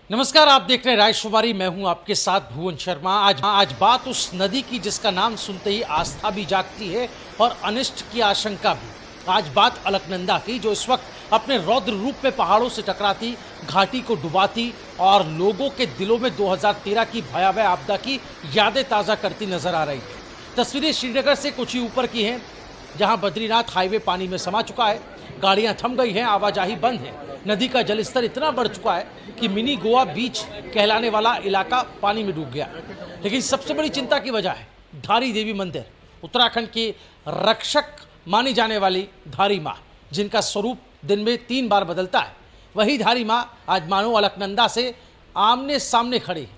नमस्कार, आप देख रहे हैं रायशुमारी। मैं हूं आपके साथ भुवन शर्मा। आज बात उस नदी की जिसका नाम सुनते ही आस्था भी जागती है और अनिष्ट की आशंका भी। आज बात अलकनंदा की, जो इस वक्त अपने रौद्र रूप में पहाड़ों से टकराती, घाटी को डुबाती और लोगों के दिलों में 2013 की भयावह आपदा की यादें ताज़ा करती नजर आ रही है। तस्वीरें श्रीनगर से कुछ ही ऊपर की हैं, जहां बद्रीनाथ हाईवे पानी में समा चुका है। गाड़ियां थम गई हैं, आवाजाही बंद है। नदी का जलस्तर इतना बढ़ चुका है कि मिनी गोवा बीच कहलाने वाला इलाका पानी में डूब गया। लेकिन सबसे बड़ी चिंता की वजह है धारी देवी मंदिर। उत्तराखंड की रक्षक मानी जाने वाली धारी माँ, जिनका स्वरूप दिन में 3 बार बदलता है, वही धारी माँ आज मानो अलकनंदा से आमने सामने खड़ी है।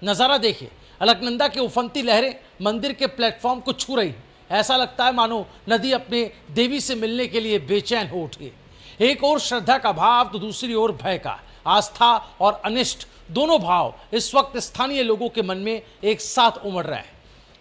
नज़ारा देखिए, अलकनंदा की उफनती लहरें मंदिर के प्लेटफॉर्म को छू रही। ऐसा लगता है मानो नदी अपने देवी से मिलने के लिए बेचैन हो उठी है। एक ओर श्रद्धा का भाव तो दूसरी ओर भय का। आस्था और अनिष्ट दोनों भाव इस वक्त स्थानीय लोगों के मन में एक साथ उमड़ रहे हैं।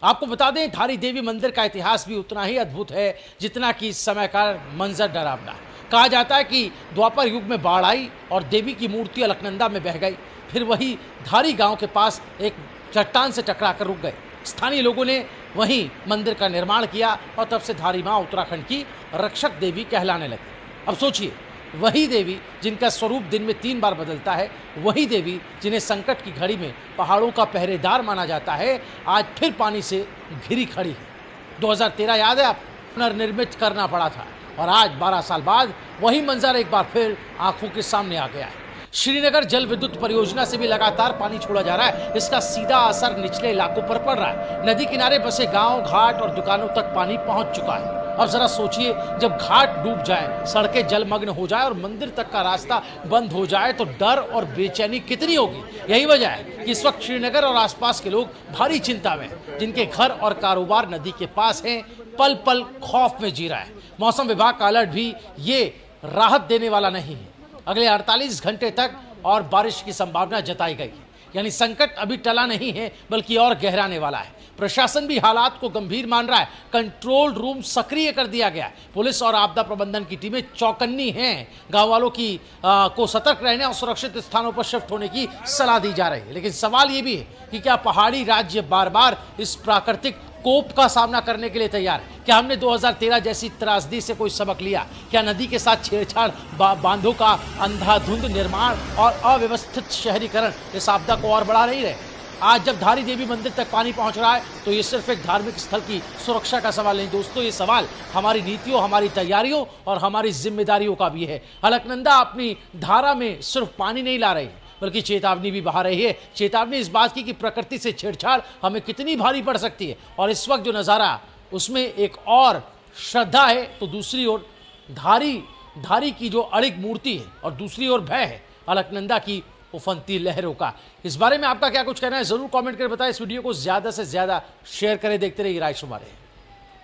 आपको बता दें, धारी देवी मंदिर का इतिहास भी उतना ही अद्भुत है जितना कि इस समय का मंजर डरावना। कहा जाता है कि द्वापर युग में बाढ़ आई और देवी की मूर्ति अलकनंदा में बह गई। फिर वही धारी गांव के पास एक चट्टान से टकराकर रुक गए। स्थानीय लोगों ने वहीं मंदिर का निर्माण किया और तब से धारी माँ उत्तराखंड की रक्षक देवी कहलाने लगी। अब सोचिए, वही देवी जिनका स्वरूप दिन में 3 बार बदलता है, वही देवी जिन्हें संकट की घड़ी में पहाड़ों का पहरेदार माना जाता है, आज फिर पानी से घिरी खड़ी है। 2013 याद है आपको? पुनर्निर्मित करना पड़ा था और आज 12 साल बाद वही मंजर एक बार फिर आंखों के सामने आ गया है। श्रीनगर जल विद्युत परियोजना से भी लगातार पानी छोड़ा जा रहा है। इसका सीधा असर निचले इलाकों पर पड़ रहा है। नदी किनारे बसे गांव, घाट और दुकानों तक पानी पहुंच चुका है। अब जरा सोचिए, जब घाट डूब जाए, सड़कें जलमग्न हो जाए और मंदिर तक का रास्ता बंद हो जाए तो डर और बेचैनी कितनी होगी। यही वजह है कि इस वक्त श्रीनगर और आसपास के लोग भारी चिंता में, जिनके घर और कारोबार नदी के पास हैं, पल पल खौफ में जी रहा है। मौसम विभाग का अलर्ट भी ये राहत देने वाला नहीं है। अगले 48 घंटे तक और बारिश की संभावना जताई गई है। यानी संकट अभी टला नहीं है, बल्कि और गहराने वाला है। प्रशासन भी हालात को गंभीर मान रहा है। कंट्रोल रूम सक्रिय कर दिया गया है। पुलिस और आपदा प्रबंधन की टीमें चौकन्नी हैं। गांव वालों को सतर्क रहने और सुरक्षित स्थानों पर शिफ्ट होने की सलाह दी जा रही है। लेकिन सवाल ये भी है कि क्या पहाड़ी राज्य बार बार इस प्राकृतिक कोप का सामना करने के लिए तैयार है? क्या हमने 2013 जैसी त्रासदी से कोई सबक लिया? क्या नदी के साथ छेड़छाड़, बांधों का अंधाधुंध निर्माण और अव्यवस्थित शहरीकरण इस आपदा को और बढ़ा नहीं रहे? आज जब धारी देवी मंदिर तक पानी पहुंच रहा है तो ये सिर्फ एक धार्मिक स्थल की सुरक्षा का सवाल नहीं दोस्तों, ये सवाल हमारी नीतियों, हमारी तैयारियों और हमारी जिम्मेदारियों का भी है। अलकनंदा अपनी धारा में सिर्फ पानी नहीं ला रही है, बल्कि चेतावनी भी बहा रही है। चेतावनी इस बात की कि प्रकृति से छेड़छाड़ हमें कितनी भारी पड़ सकती है। और इस वक्त जो नज़ारा, उसमें एक और श्रद्धा है तो दूसरी ओर धारी की जो अड़िग मूर्ति है और दूसरी ओर भय है अलकनंदा की उफनती लहरों का। इस बारे में आपका क्या कुछ कहना है, जरूर कमेंट करके बताएं। इस वीडियो को ज़्यादा से ज़्यादा शेयर करें। देखते रहिए रायशुमारी।